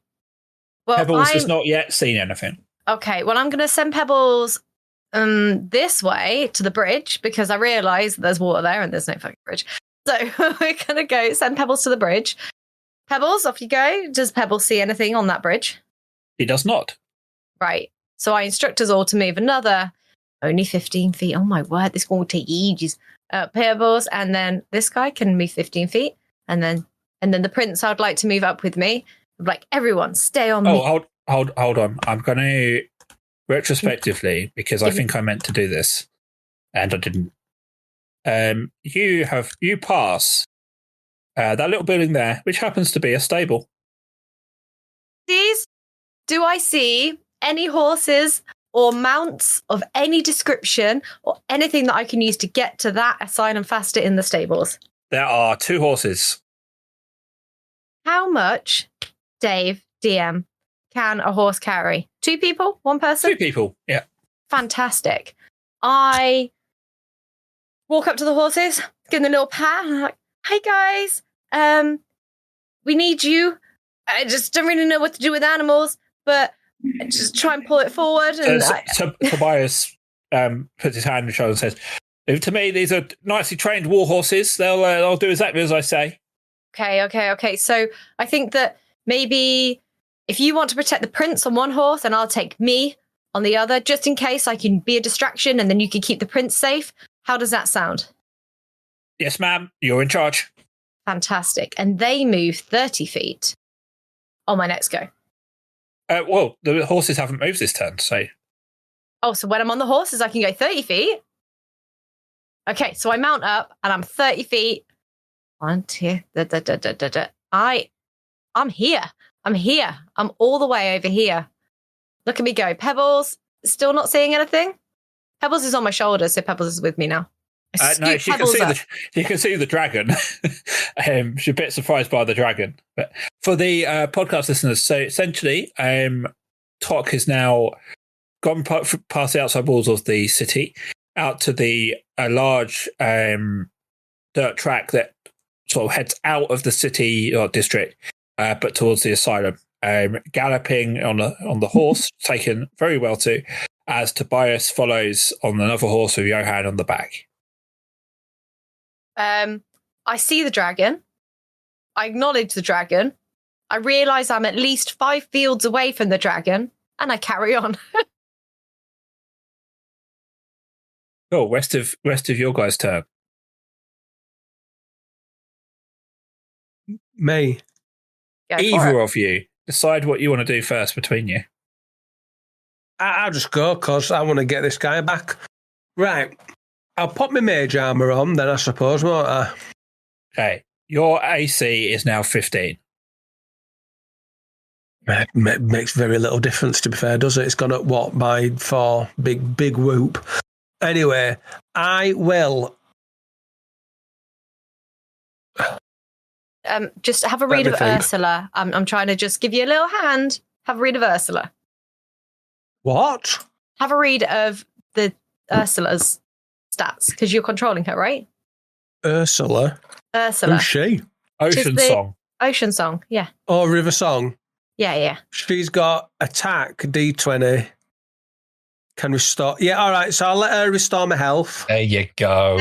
Well, Pebbles has not yet seen anything. Okay, well, I'm going to send Pebbles this way to the bridge because I realise there's water there and there's no fucking bridge. So we're going to go send Pebbles to the bridge. Pebbles, off you go. Does Pebbles see anything on that bridge? He does not. Right. So I instruct us all to move another only 15 feet. Oh my word, this one will take ages. Pebbles, and then this guy can move 15 feet. And then the prince I'd like to move up with me. Like, everyone, stay on me. Oh, hold on. I'm going to retrospectively, because I think I meant to do this, and I didn't. You pass that little building there, which happens to be a stable. Do I see any horses or mounts of any description or anything that I can use to get to that asylum faster in the stables? There are 2 horses. How much, Dave, DM, can a horse carry? 2 people? 1 person? 2 people, yeah. Fantastic. I walk up to the horses, give them a little pat, and I'm like, hey guys, we need you. I just don't really know what to do with animals, but just try and pull it forward. And Tobias puts his hand on his shoulder and says, "Leave it to me. These are nicely trained war horses. They'll do exactly as I say." Okay. So I think that maybe if you want to protect the prince on one horse, and I'll take me on the other, just in case I can be a distraction, and then you can keep the prince safe. How does that sound? Yes, ma'am. You're in charge. Fantastic. And they move 30 feet on my next go. Well, the horses haven't moved this turn, so... Oh, so when I'm on the horses, I can go 30 feet? Okay, so I mount up, and I'm 30 feet. 1, 2... I'm here. I'm all the way over here. Look at me go. Pebbles, still not seeing anything? Pebbles is on my shoulder, so Pebbles is with me now. No, she can see the dragon. She's a bit surprised by the dragon. But for the podcast listeners, so essentially, Tok has now gone past the outside walls of the city, out to a large dirt track that sort of heads out of the city or district, but towards the asylum. Galloping on the horse, taken very well to, as Tobias follows on another horse with Johan on the back. I see the dragon. I acknowledge the dragon. I realise I'm at least 5 fields away from the dragon, and I carry on. Cool. Rest of your guys' turn. Me. Either of you decide what you want to do first between you. I'll just go because I want to get this guy back. Right. I'll pop my mage armor on, then I suppose, won't I? Okay. Your AC is now 15. Makes very little difference, to be fair, does it? It's gone up, what, by 4? Big whoop. Anyway, I will... just have a read of Ursula. I'm trying to just give you a little hand. Have a read of Ursula. What? Have a read of the Ursula's stats, because you're controlling her, right? Ursula? Who's she? Ocean Song, yeah. Oh, River Song? Yeah. She's got attack, D20. Can restore... Yeah, all right, so I'll let her restore my health. There you go.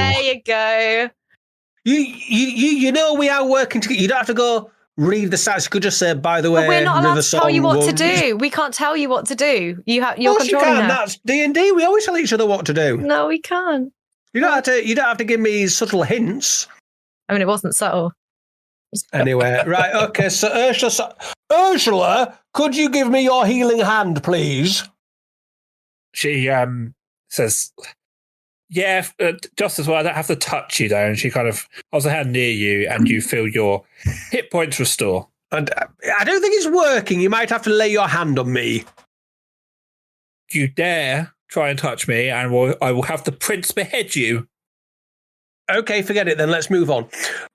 You know we are working together. You don't have to go read the stats. You could just say, by the way, But we're not allowed River to tell you Song what to won. do. We can't tell you what to do. You're Of course you controlling can. that. That's D&D. We always tell each other what to do. No, we can't. You don't have to give me subtle hints. I mean, it wasn't subtle. Anyway, right, okay, so Ursula, could you give me your healing hand, please? She says, yeah, just as well. I don't have to touch you, though. And she kind of holds a hand near you, and you feel your hit points restore. And I don't think it's working. You might have to lay your hand on me. You dare try and touch me, and I will have the prince behead you. Okay, forget it then. Let's move on.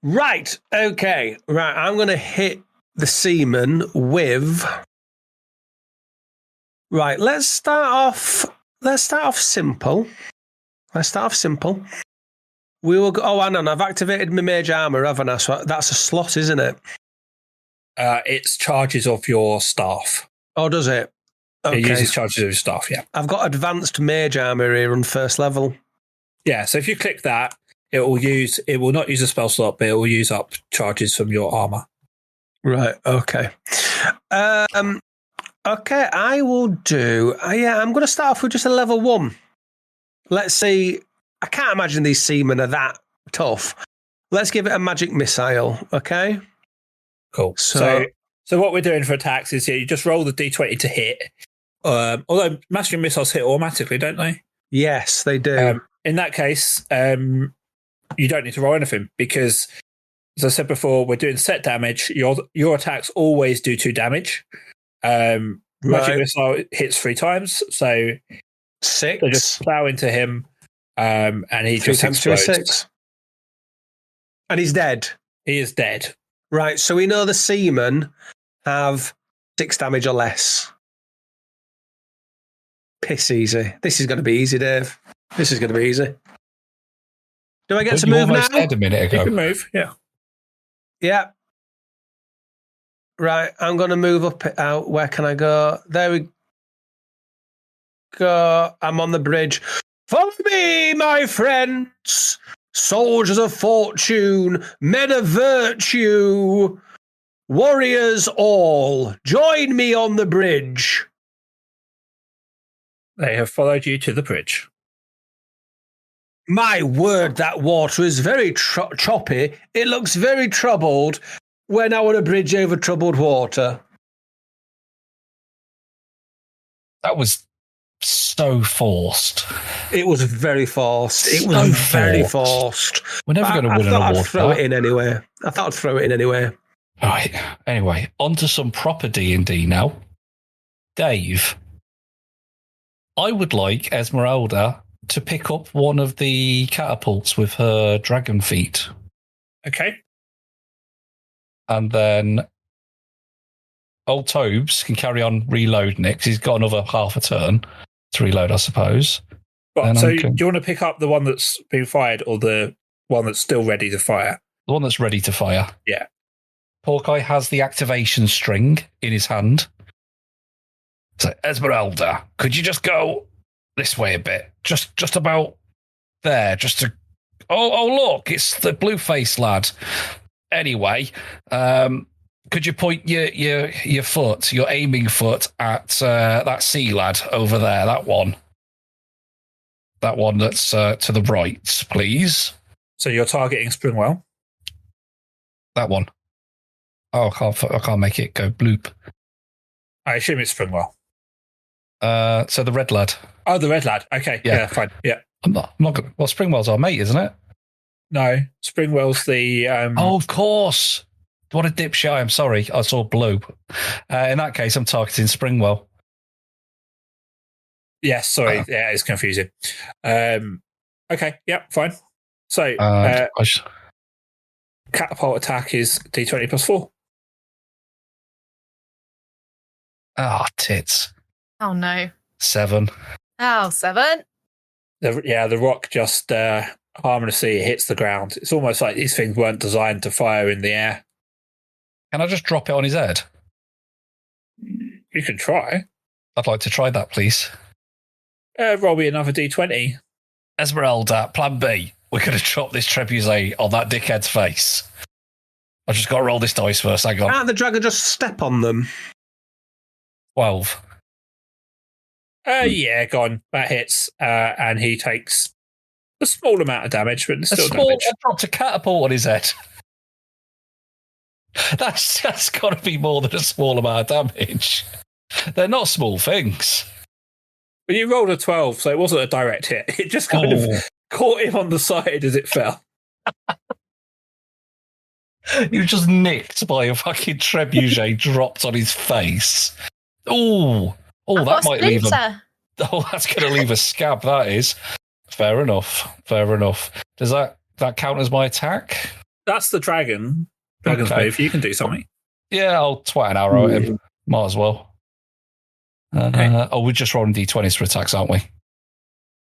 Right, okay. Right, I'm going to hit the seaman with... Right, let's start off simple. We will go... Oh, hang on. I've activated my mage armor, haven't I? So that's a slot, isn't it? It's charges of your staff. Oh, does it? Okay. It uses charges of your staff, yeah. I've got advanced mage armor here on first level. Yeah, so if you click that, it will not use a spell slot, but it will use up charges from your armor. Right, okay. Okay, I will do... I'm going to start off with just a level 1. Let's see. I can't imagine these seamen are that tough. Let's give it a magic missile, okay? Cool. So what we're doing for attacks is you just roll the d20 to hit. Although magic missiles hit automatically, don't they? Yes, they do. In that case, you don't need to roll anything because, as I said before, we're doing set damage. Your attacks always do 2 damage. Magic missile hits 3 times, so 6. they just plow into him, and he 3 just times 2 is explodes. 6. And he's dead. He is dead. Right, so we know the seamen have 6 damage or less. Piss easy. This is going to be easy, Dave. This is going to be easy. Do I get to move now? Said a minute ago. You can move, yeah. Yeah. Right, I'm going to move up out. Where can I go? There we go. I'm on the bridge. Follow me, my friends. Soldiers of fortune, men of virtue, warriors all. Join me on the bridge. They have followed you to the bridge. My word, that water is very choppy. It looks very troubled. We're now on a bridge over troubled water. That was so forced. It was very forced. It was very forced. We're never going to win an award. I'd throw it in anyway. I thought I'd throw it in anyway. All right. Anyway, on to some proper D&D now. Dave, I would like Esmeralda to pick up one of the catapults with her dragon feet. Okay. And then old Tobes can carry on reloading it because he's got another half a turn to reload, I suppose. Right, so do you want to pick up the one that's been fired or the one that's still ready to fire? The one that's ready to fire. Yeah. Porkeye has the activation string in his hand. So, Esmeralda, could you just go this way a bit? Just about there. Just to... Oh, look, it's the blue-faced lad. Anyway, could you point your foot, your aiming foot at that sea lad over there, that one? That one that's to the right, please. So you're targeting Springwell? That one. Oh, I can't make it go bloop. I assume it's Springwell. So the red lad. Oh, the red lad. Okay, yeah fine. Yeah. I'm not going. Well, Springwell's our mate, isn't it? No, Springwell's the... Oh, of course. What a dipshit I am. Sorry, I saw blue. In that case, I'm targeting Springwell. Yes, sorry. Yeah, it's confusing. Okay, yeah, fine. So, catapult attack is D20 plus 4. Ah, tits. Oh, no. 7. Oh, 7. The rock just harmlessly hits the ground. It's almost like these things weren't designed to fire in the air. Can I just drop it on his head? You can try. I'd like to try that, please. Roll me another D20. Esmeralda, plan B. We're going to drop this trebuchet on that dickhead's face. I just got to roll this dice first. Hang on. Can't the dragon just step on them? 12. Yeah, go on. That hits, and he takes a small amount of damage, but A still small damage. I dropped a catapult on his head. That's got to be more than a small amount of damage. They're not small things. But you rolled a 12, so it wasn't a direct hit. It just kind of caught him on the side as it fell. You were just nicked by a fucking trebuchet dropped on his face. Oh, that might leave a. Oh, that's going to leave a scab. That is fair enough. Fair enough. Does that count as my attack? That's the dragon's move. You can do something. Yeah, I'll twat an arrow at him. Might as well. Okay. We're just rolling d20s for attacks, aren't we?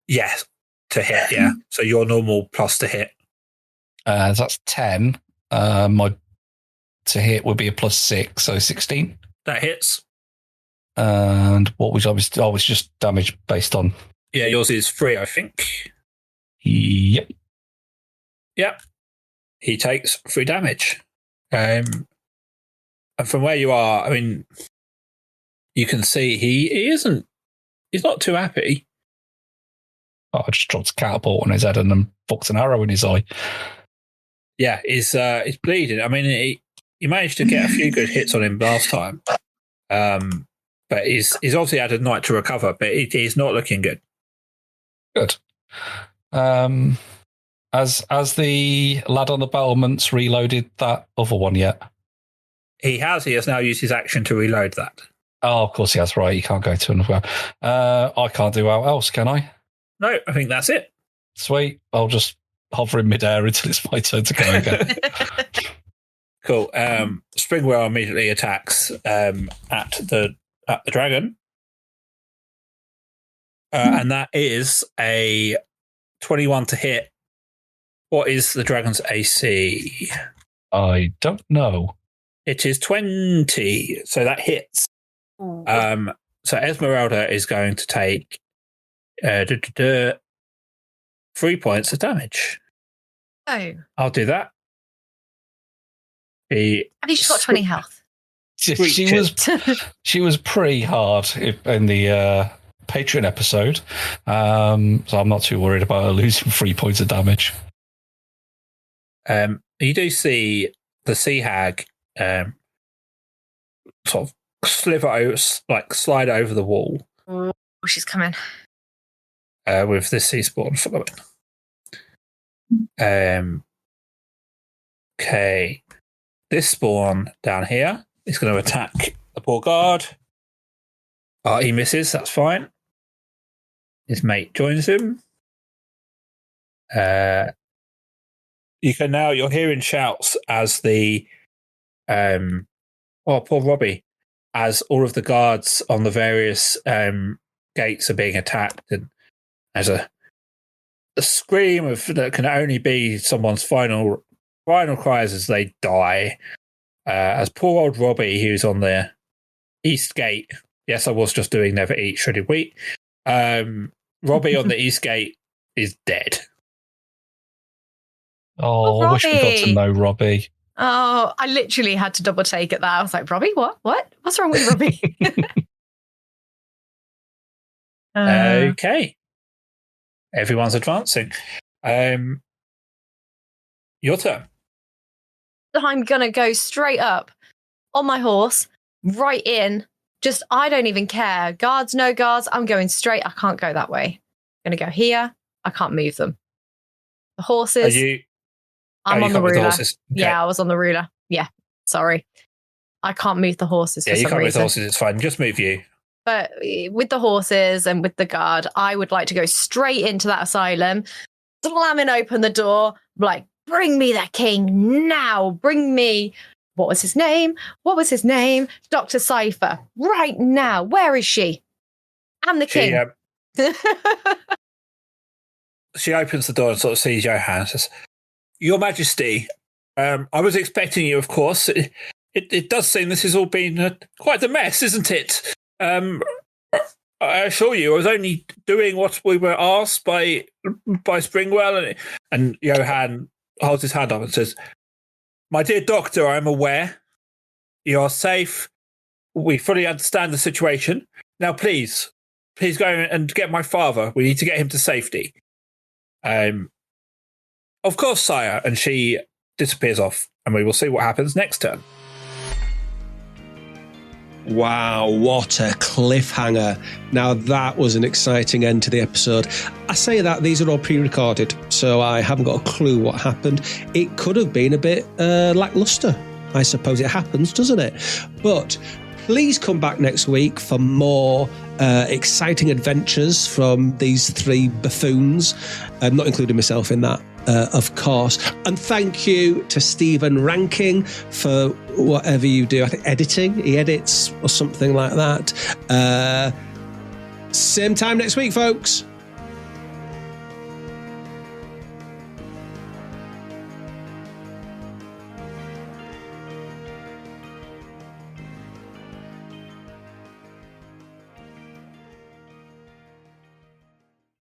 Yes, to hit. Yeah. So your normal plus to hit. That's 10. My to hit would be a +6, so 16. That hits. And what was obviously it's just damage based on. Yeah, yours is 3, I think. Yep. He takes 3 damage. And from where you are, I mean, you can see he's not too happy. I just dropped a catapult on his head and then fucked an arrow in his eye. Yeah, he's bleeding. I mean, he managed to get a few good hits on him last time. But he's obviously had a night to recover, but he's not looking good. Good. Has the lad on the battlements reloaded that other one yet? He has now used his action to reload that. Oh, of course he has, right. He can't go to another. I can't do out else, can I? No, I think that's it. Sweet. I'll just hover in midair until it's my turn to go again. Cool. Springwell immediately attacks at the dragon. And that is a 21 to hit. What is the dragon's AC? I don't know. It is 20, so that hits. So Esmeralda is going to take 3 points of damage. Oh. I'll do that. At least she's got 20 health. She was pretty hard in the Patreon episode, so I'm not too worried about her losing 3 points of damage. You do see the sea hag sort of slide over the wall. Oh, she's coming. With this sea spawn following. Okay. This spawn down here is going to attack the poor guard. He misses, that's fine. His mate joins him. You're hearing shouts as the poor Robbie, as all of the guards on the various gates are being attacked, and there's a scream that can only be someone's final cries as they die. As poor old Robbie, who's on the east gate. Yes, I was just doing never eat shredded wheat. Robbie on the east gate is dead. Oh, I wish we got to know Robbie. Oh, I literally had to double take at that. I was like, Robbie, what? What's wrong with Robbie? Okay. Everyone's advancing. Your turn. I'm going to go straight up on my horse, right in. Just, I don't even care. Guards, no guards. I'm going straight. I can't go that way. I'm going to go here. I can't move them. The horses. I'm on the ruler. Okay. Yeah, I was on the ruler. Yeah, sorry. I can't move the horses. Yeah, you can't move the horses. It's fine. Just move you. But with the horses and with the guard, I would like to go straight into that asylum, slamming open the door, like, bring me the king now. Bring me, what was his name? Dr. Cypher, right now. Where is she? I'm the king. She opens the door and sort of sees Johan and says, Your Majesty, I was expecting you, of course. It does seem this has all been quite a mess, isn't it? I assure you, I was only doing what we were asked by Springwell, and Johan holds his hand up and says, My dear doctor, I'm aware. You are safe. We fully understand the situation. Now, please go and get my father. We need to get him to safety. Of course, sire. And she disappears off, and we will see what happens next turn. Wow, what a cliffhanger. Now that was an exciting end to the episode. I say that these are all pre-recorded, so I haven't got a clue what happened. It could have been a bit lackluster. I suppose it happens, doesn't it? But please come back next week for more exciting adventures from these three buffoons. I'm not including myself in that, of course. And thank you to Stephen Ranking for whatever you do. I think editing. He edits or something like that. Same time next week, folks.